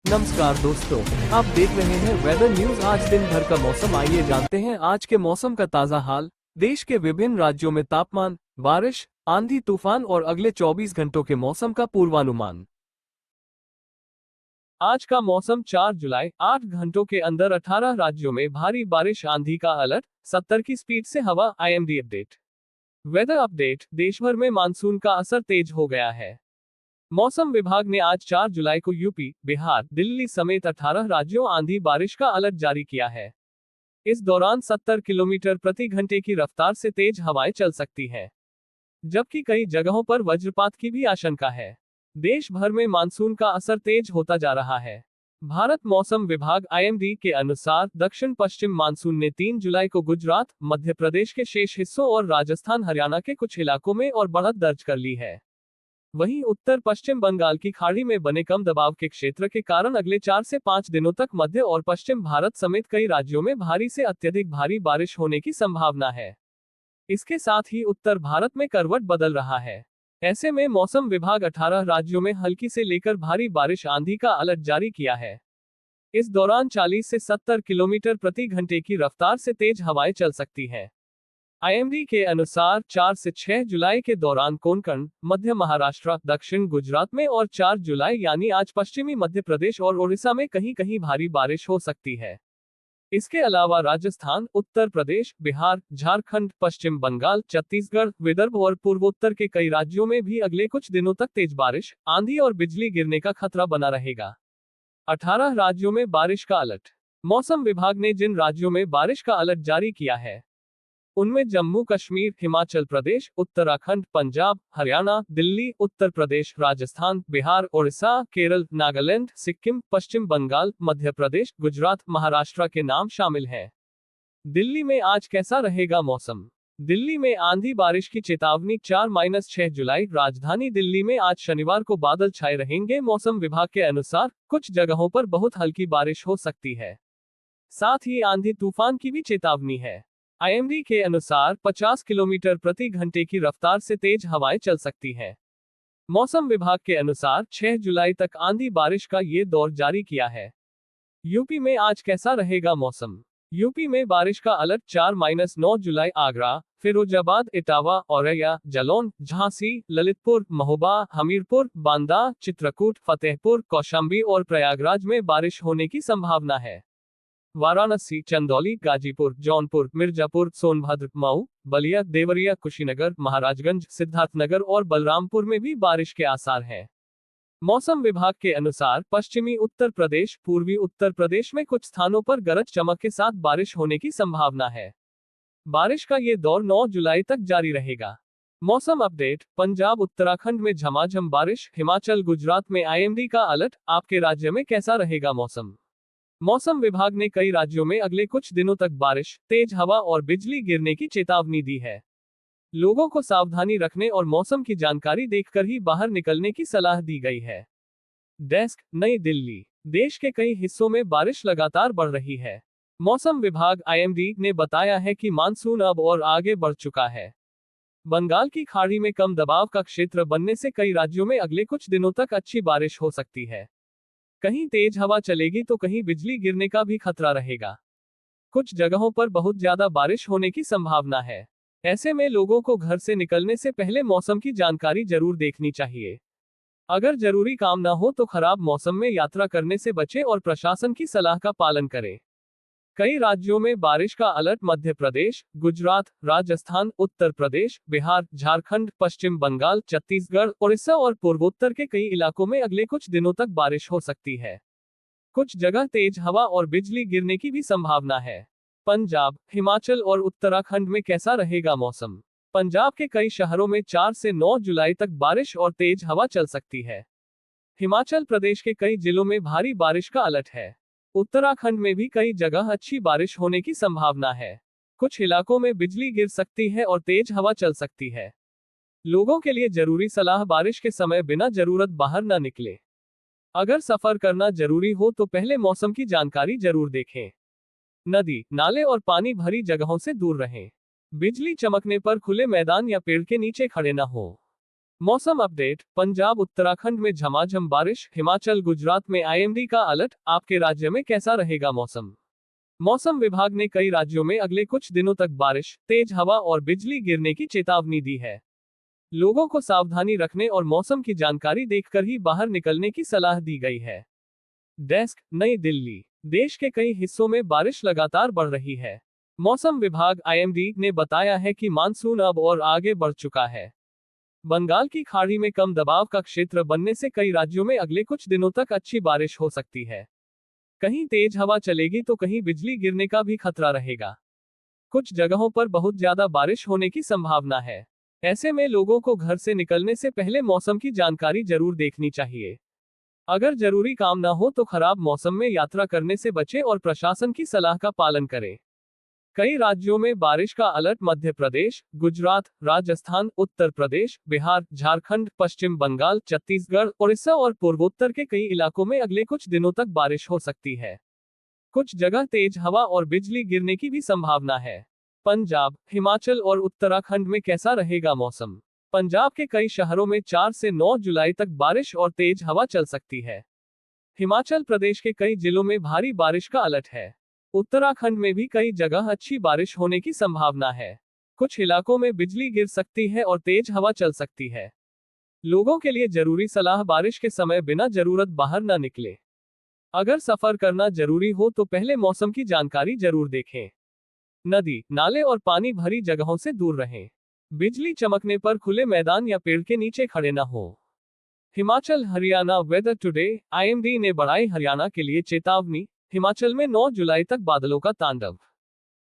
नमस्कार दोस्तों, आप देख रहे हैं वेदर न्यूज। आज दिन भर का मौसम, आइए जानते हैं आज के मौसम का ताजा हाल। देश के विभिन्न राज्यों में तापमान, बारिश, आंधी तूफान और अगले 24 घंटों के मौसम का पूर्वानुमान। आज का मौसम 4 जुलाई, 8 घंटों के अंदर 18 राज्यों में भारी बारिश, आंधी का अलर्ट, 70 की स्पीड से हवा। IMD update. Weather update. देश भर में मानसून का असर तेज हो गया है। मौसम विभाग ने आज 4 जुलाई को यूपी, बिहार, दिल्ली समेत 18 राज्यों आंधी बारिश का अलर्ट जारी किया है। इस दौरान 70 किलोमीटर प्रति घंटे की रफ्तार से तेज हवाएं चल सकती हैं, जबकि कई जगहों पर वज्रपात की भी आशंका है। देश भर में मानसून का असर तेज होता जा रहा है। भारत मौसम विभाग IMD के अनुसार दक्षिण पश्चिम मानसून ने 3 जुलाई को गुजरात, मध्य प्रदेश के शेष हिस्सों और राजस्थान, हरियाणा के कुछ इलाकों में और बढ़त दर्ज कर ली है। वहीं उत्तर पश्चिम बंगाल की खाड़ी में बने कम दबाव के क्षेत्र के कारण अगले 4 से 5 दिनों तक मध्य और पश्चिम भारत समेत कई राज्यों में भारी से अत्यधिक भारी बारिश होने की संभावना है। इसके साथ ही उत्तर भारत में करवट बदल रहा है। ऐसे में मौसम विभाग 18 राज्यों में हल्की से लेकर भारी बारिश, आंधी का अलर्ट जारी किया है। इस दौरान 40 से 70 किलोमीटर प्रति घंटे की रफ्तार से तेज हवाएं चल सकती हैं। IMD के अनुसार 4 से 6 जुलाई के दौरान कोंकण, मध्य महाराष्ट्र, दक्षिण गुजरात में और 4 जुलाई यानी आज पश्चिमी मध्य प्रदेश और ओडिशा में कहीं कहीं भारी बारिश हो सकती है। इसके अलावा राजस्थान, उत्तर प्रदेश, बिहार, झारखंड, पश्चिम बंगाल, छत्तीसगढ़, विदर्भ और पूर्वोत्तर के कई राज्यों में भी अगले कुछ दिनों तक तेज बारिश, आंधी और बिजली गिरने का खतरा बना रहेगा। 18 राज्यों में बारिश का अलर्ट। मौसम विभाग ने जिन राज्यों में बारिश का अलर्ट जारी किया है उनमें जम्मू कश्मीर, हिमाचल प्रदेश, उत्तराखंड, पंजाब, हरियाणा, दिल्ली, उत्तर प्रदेश, राजस्थान, बिहार, ओडिशा, केरल, नागालैंड, सिक्किम, पश्चिम बंगाल, मध्य प्रदेश, गुजरात, महाराष्ट्र के नाम शामिल हैं। दिल्ली में आज कैसा रहेगा मौसम? दिल्ली में आंधी बारिश की चेतावनी। 4-6 जुलाई, राजधानी दिल्ली में आज शनिवार को बादल छाए रहेंगे। मौसम विभाग के अनुसार कुछ जगहों पर बहुत हल्की बारिश हो सकती है, साथ ही आंधी तूफान की भी चेतावनी है। IMD के अनुसार 50 किलोमीटर प्रति घंटे की रफ्तार से तेज हवाएं चल सकती हैं। मौसम विभाग के अनुसार 6 जुलाई तक आंधी बारिश का ये दौर जारी किया है। यूपी में आज कैसा रहेगा मौसम? यूपी में बारिश का अलर्ट। 4-9 जुलाई, आगरा, फिरोजाबाद, इटावा, औरैया, जालौन, झांसी, ललितपुर, महोबा, हमीरपुर, बांदा, चित्रकूट, फतेहपुर, कौशाम्बी और प्रयागराज में बारिश होने की संभावना है। वाराणसी, चंदौली, गाजीपुर, जौनपुर, मिर्जापुर, सोनभद्र, मऊ, बलिया, देवरिया, कुशीनगर, महाराजगंज, सिद्धार्थनगर और बलरामपुर में भी बारिश के आसार हैं। मौसम विभाग के अनुसार पश्चिमी उत्तर प्रदेश, पूर्वी उत्तर प्रदेश में कुछ स्थानों पर गरज चमक के साथ बारिश होने की संभावना है। बारिश का ये दौर 9 जुलाई तक जारी रहेगा। मौसम अपडेट। पंजाब, उत्तराखंड में झमाझम बारिश, हिमाचल, गुजरात में IMD का अलर्ट। आपके राज्य में कैसा रहेगा मौसम? मौसम विभाग ने कई राज्यों में अगले कुछ दिनों तक बारिश, तेज हवा और बिजली गिरने की चेतावनी दी है। लोगों को सावधानी रखने और मौसम की जानकारी देखकर ही बाहर निकलने की सलाह दी गई है। डेस्क, नई दिल्ली। देश के कई हिस्सों में बारिश लगातार बढ़ रही है। मौसम विभाग IMD ने बताया है कि मानसून अब और आगे बढ़ चुका है। बंगाल की खाड़ी में कम दबाव का क्षेत्र बनने से कई राज्यों में अगले कुछ दिनों तक अच्छी बारिश हो सकती है। कहीं तेज हवा चलेगी तो कहीं बिजली गिरने का भी खतरा रहेगा। कुछ जगहों पर बहुत ज्यादा बारिश होने की संभावना है। ऐसे में लोगों को घर से निकलने से पहले मौसम की जानकारी जरूर देखनी चाहिए। अगर जरूरी काम ना हो तो खराब मौसम में यात्रा करने से बचें और प्रशासन की सलाह का पालन करें। कई राज्यों में बारिश का अलर्ट। मध्य प्रदेश, गुजरात, राजस्थान, उत्तर प्रदेश, बिहार, झारखंड, पश्चिम बंगाल, छत्तीसगढ़, ओडिशा और पूर्वोत्तर के कई इलाकों में अगले कुछ दिनों तक बारिश हो सकती है। कुछ जगह तेज हवा और बिजली गिरने की भी संभावना है। पंजाब, हिमाचल और उत्तराखंड में कैसा रहेगा मौसम? पंजाब के कई शहरों में 4 से 9 जुलाई तक बारिश और तेज हवा चल सकती है। हिमाचल प्रदेश के कई जिलों में भारी बारिश का अलर्ट है। उत्तराखंड में भी कई जगह अच्छी बारिश होने की संभावना है। कुछ इलाकों में बिजली गिर सकती है और तेज हवा चल सकती है। लोगों के लिए जरूरी सलाह, बारिश के समय बिना जरूरत बाहर न निकले। अगर सफर करना जरूरी हो तो पहले मौसम की जानकारी जरूर देखें। नदी, नाले और पानी भरी जगहों से दूर रहें। बिजली चमकने पर खुले मैदान या पेड़ के नीचे खड़े न हो। मौसम अपडेट। पंजाब उत्तराखंड में झमाझम बारिश, हिमाचल गुजरात में आईएमडी का अलर्ट। आपके राज्य में कैसा रहेगा मौसम? मौसम विभाग ने कई राज्यों में अगले कुछ दिनों तक बारिश, तेज हवा और बिजली गिरने की चेतावनी दी है। लोगों को सावधानी रखने और मौसम की जानकारी देखकर ही बाहर निकलने की सलाह दी गई है। डेस्क, नई दिल्ली। देश के कई हिस्सों में बारिश लगातार बढ़ रही है। मौसम विभाग आईएमडी ने बताया है कि मानसून अब और आगे बढ़ चुका है। बंगाल की खाड़ी में कम दबाव का क्षेत्र बनने से कई राज्यों में अगले कुछ दिनों तक अच्छी बारिश हो सकती है। कहीं तेज हवा चलेगी तो कहीं बिजली गिरने का भी खतरा रहेगा। कुछ जगहों पर बहुत ज्यादा बारिश होने की संभावना है। ऐसे में लोगों को घर से निकलने से पहले मौसम की जानकारी जरूर देखनी चाहिए। अगर जरूरी काम ना हो तो खराब मौसम में यात्रा करने से बचें और प्रशासन की सलाह का पालन करें। कई राज्यों में बारिश का अलर्ट मध्य प्रदेश, गुजरात, राजस्थान, उत्तर प्रदेश, बिहार, झारखंड, पश्चिम बंगाल, छत्तीसगढ़, उड़ीसा और पूर्वोत्तर के कई इलाकों में अगले कुछ दिनों तक बारिश हो सकती है। कुछ जगह तेज हवा और बिजली गिरने की भी संभावना है। पंजाब, हिमाचल और उत्तराखंड में कैसा रहेगा मौसम? पंजाब के कई शहरों में 4 से 9 जुलाई तक बारिश और तेज हवा चल सकती है। हिमाचल प्रदेश के कई जिलों में भारी बारिश का अलर्ट है। उत्तराखंड में भी कई जगह अच्छी बारिश होने की संभावना है। कुछ इलाकों में बिजली गिर सकती है और तेज हवा चल सकती है। लोगों के लिए जरूरी सलाह, बारिश के समय बिना जरूरत बाहर न निकले। अगर सफर करना जरूरी हो तो पहले मौसम की जानकारी जरूर देखें। नदी, नाले और पानी भरी जगहों से दूर रहें। बिजली चमकने पर खुले मैदान या पेड़ के नीचे खड़े न हो। Himachal Haryana weather today, IMD ने बढ़ाई हरियाणा के लिए चेतावनी। हिमाचल में 9 जुलाई तक बादलों का तांडव।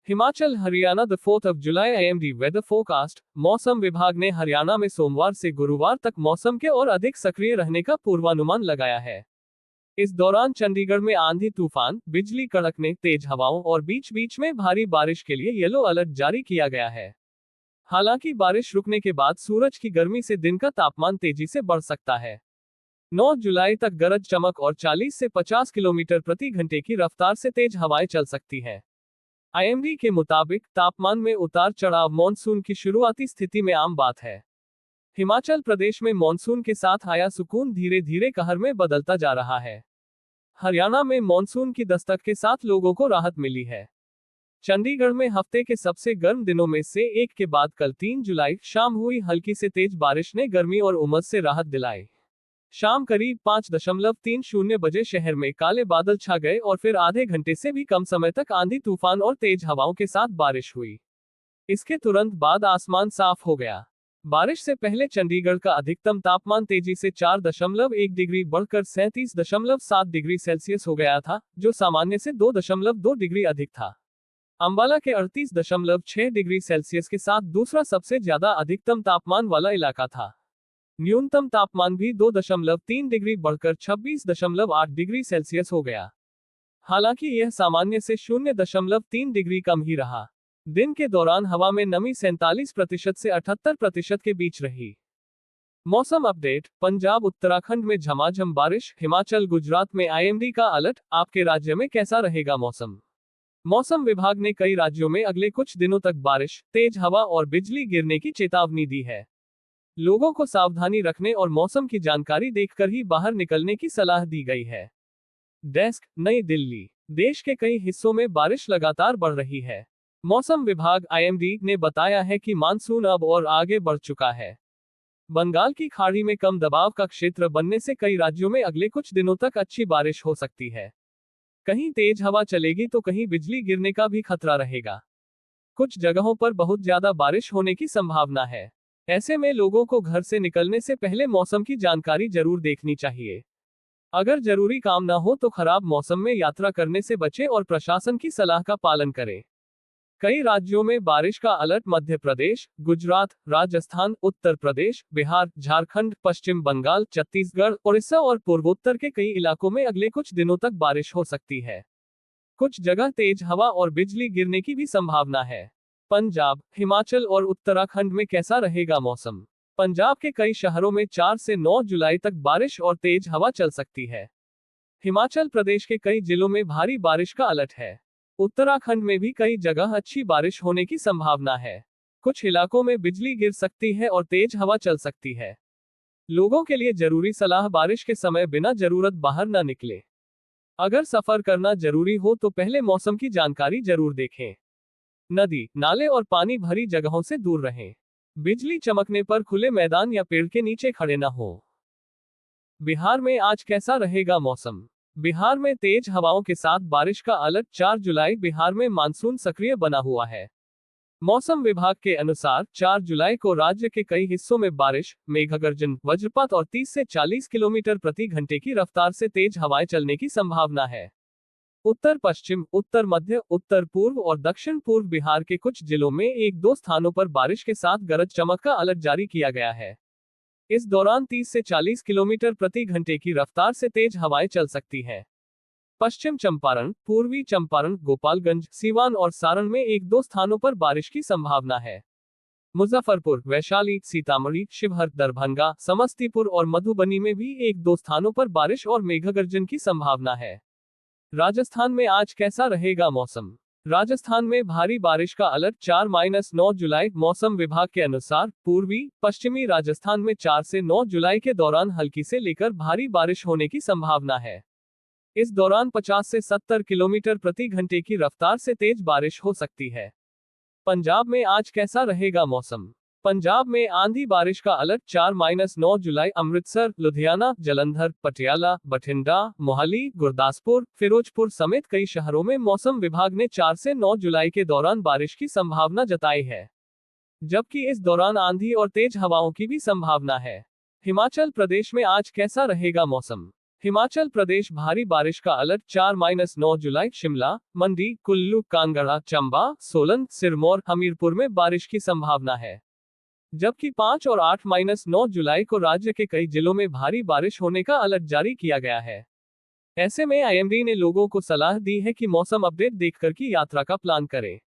हिमाचल हरियाणा, द 4 जुलाई आईएमडी वेदर फोरकास्ट। मौसम विभाग ने हरियाणा में सोमवार से गुरुवार तक मौसम के और अधिक सक्रिय रहने का पूर्वानुमान लगाया है। इस दौरान चंडीगढ़ में आंधी तूफान, बिजली कड़कने, तेज हवाओं और बीच बीच में भारी बारिश के लिए येलो अलर्ट जारी किया गया है। हालांकि बारिश रुकने के बाद सूरज की गर्मी से दिन का तापमान तेजी से बढ़ सकता है। 9 जुलाई तक गरज चमक और 40 से 50 किलोमीटर प्रति घंटे की रफ्तार से तेज हवाएं चल सकती हैं। आईएमडी के मुताबिक तापमान में उतार चढ़ाव मॉनसून की शुरुआती स्थिति में आम बात है। हिमाचल प्रदेश में मॉनसून के साथ आया सुकून धीरे धीरे कहर में बदलता जा रहा है। हरियाणा में मॉनसून की दस्तक के साथ लोगों को राहत मिली है। चंडीगढ़ में हफ्ते के सबसे गर्म दिनों में से एक के बाद कल 3 जुलाई शाम हुई हल्की से तेज बारिश ने गर्मी और उमस से राहत दिलाई। शाम करीब 5:30 बजे शहर में काले बादल छा गए और फिर आधे घंटे से भी कम समय तक आंधी तूफान और तेज हवाओं के साथ बारिश हुई। इसके तुरंत बाद आसमान साफ हो गया। बारिश से पहले चंडीगढ़ का अधिकतम तापमान तेजी से 4.1 डिग्री बढ़कर 37.7 डिग्री सेल्सियस हो गया था, जो सामान्य से 2.2 डिग्री अधिक था। अंबाला के 38.6 डिग्री सेल्सियस के साथ दूसरा सबसे ज्यादा अधिकतम तापमान वाला इलाका था। न्यूनतम तापमान भी 2.3 डिग्री बढ़कर 26.8 डिग्री सेल्सियस हो गया। हालांकि यह सामान्य से 0.3 डिग्री कम ही रहा। दिन के दौरान हवा में नमी 47% से 78% के बीच रही। मौसम अपडेट। पंजाब उत्तराखंड में झमाझम बारिश, हिमाचल गुजरात में आईएमडी का अलर्ट। आपके राज्य में कैसा रहेगा मौसम? मौसम विभाग ने कई राज्यों में अगले कुछ दिनों तक बारिश, तेज हवा और बिजली गिरने की चेतावनी दी है। लोगों को सावधानी रखने और मौसम की जानकारी देखकर ही बाहर निकलने की सलाह दी गई है। डेस्क, नई दिल्ली। देश के कई हिस्सों में बारिश लगातार बढ़ रही है। मौसम विभाग आईएमडी ने बताया है कि मानसून अब और आगे बढ़ चुका है। बंगाल की खाड़ी में कम दबाव का क्षेत्र बनने से कई राज्यों में अगले कुछ दिनों तक अच्छी बारिश हो सकती है। कहीं तेज हवा चलेगी तो कहीं बिजली गिरने का भी खतरा रहेगा। कुछ जगहों पर बहुत ज्यादा बारिश होने की संभावना है। ऐसे में लोगों को घर से निकलने से पहले मौसम की जानकारी जरूर देखनी चाहिए। अगर जरूरी काम ना हो तो खराब मौसम में यात्रा करने से बचें और प्रशासन की सलाह का पालन करें। कई राज्यों में बारिश का अलर्ट मध्य प्रदेश, गुजरात, राजस्थान, उत्तर प्रदेश, बिहार, झारखंड, पश्चिम बंगाल, छत्तीसगढ़, उड़ीसा और पूर्वोत्तर के कई इलाकों में अगले कुछ दिनों तक बारिश हो सकती है। कुछ जगह तेज हवा और बिजली गिरने की भी संभावना है। पंजाब, हिमाचल और उत्तराखंड में कैसा रहेगा मौसम? पंजाब के कई शहरों में 4 से 9 जुलाई तक बारिश और तेज हवा चल सकती है। हिमाचल प्रदेश के कई जिलों में भारी बारिश का अलर्ट है। उत्तराखंड में भी कई जगह अच्छी बारिश होने की संभावना है। कुछ इलाकों में बिजली गिर सकती है और तेज हवा चल सकती है। लोगों के लिए जरूरी सलाह, बारिश के समय बिना जरूरत बाहर न निकले। अगर सफर करना जरूरी हो तो पहले मौसम की जानकारी जरूर देखें। नदी, नाले और पानी भरी जगहों से दूर रहें। बिजली चमकने पर खुले मैदान या पेड़ के नीचे खड़े न हो। बिहार में आज कैसा रहेगा मौसम? बिहार में तेज हवाओं के साथ बारिश का अलर्ट। 4 जुलाई बिहार में मानसून सक्रिय बना हुआ है। मौसम विभाग के अनुसार 4 जुलाई को राज्य के कई हिस्सों में बारिश, मेघगर्जन, वज्रपात और 30 से 40 किलोमीटर प्रति घंटे की रफ्तार से तेज हवाएं चलने की संभावना है। उत्तर पश्चिम, उत्तर मध्य, उत्तर पूर्व और दक्षिण पूर्व बिहार के कुछ जिलों में एक दो स्थानों पर बारिश के साथ गरज चमक का अलर्ट जारी किया गया है। इस दौरान 30 से 40 किलोमीटर प्रति घंटे की रफ्तार से तेज हवाएं चल सकती हैं। पश्चिम चंपारण, पूर्वी चंपारण, गोपालगंज, सीवान और सारण में एक दो स्थानों पर बारिश की संभावना है। मुजफ्फरपुर, वैशाली, सीतामढ़ी, शिवहर, दरभंगा, समस्तीपुर और मधुबनी में भी एक दो स्थानों पर बारिश और मेघगर्जन की संभावना है। राजस्थान में आज कैसा रहेगा मौसम? राजस्थान में भारी बारिश का अलर्ट। 4-9 जुलाई मौसम विभाग के अनुसार पूर्वी पश्चिमी राजस्थान में 4 से 9 जुलाई के दौरान हल्की से लेकर भारी बारिश होने की संभावना है। इस दौरान 50 से 70 किलोमीटर प्रति घंटे की रफ्तार से तेज बारिश हो सकती है। पंजाब में आज कैसा रहेगा मौसम? पंजाब में आंधी बारिश का अलर्ट। 4-9 जुलाई अमृतसर, लुधियाना, जलंधर, पटियाला, बठिंडा, मोहाली, गुरदासपुर, फिरोजपुर समेत कई शहरों में मौसम विभाग ने 4 से 9 जुलाई के दौरान बारिश की संभावना जताई है, जबकि इस दौरान आंधी और तेज हवाओं की भी संभावना है। हिमाचल प्रदेश में आज कैसा रहेगा मौसम? हिमाचल प्रदेश भारी बारिश का अलर्ट। 4-9 जुलाई शिमला, मंडी, कुल्लू, कांगड़ा, चंबा, सोलन, सिरमौर, हमीरपुर में बारिश की संभावना है, जबकि 5 और 8-9 जुलाई को राज्य के कई जिलों में भारी बारिश होने का अलर्ट जारी किया गया है। ऐसे में आईएमडी ने लोगों को सलाह दी है कि मौसम अपडेट देखकर की यात्रा का प्लान करें।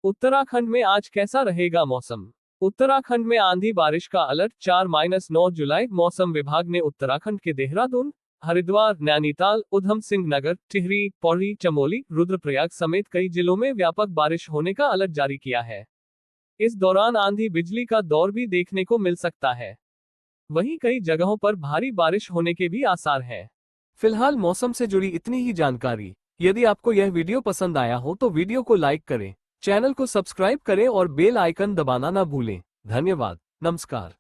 उत्तराखंड में आज कैसा रहेगा मौसम? उत्तराखंड में आंधी बारिश का अलर्ट। 4-9 जुलाई मौसम विभाग ने उत्तराखंड के देहरादून, हरिद्वार, नैनीताल, उधम सिंह नगर, टिहरी, पौड़ी, चमोली, रुद्रप्रयाग समेत कई जिलों में व्यापक बारिश होने का अलर्ट जारी किया है। इस दौरान आंधी बिजली का दौर भी देखने को मिल सकता है। वहीं कई जगहों पर भारी बारिश होने के भी आसार हैं। फिलहाल मौसम से जुड़ी इतनी ही जानकारी। यदि आपको यह वीडियो पसंद आया हो तो वीडियो को लाइक करें, चैनल को सब्सक्राइब करें और बेल आइकन दबाना ना भूलें। धन्यवाद। नमस्कार।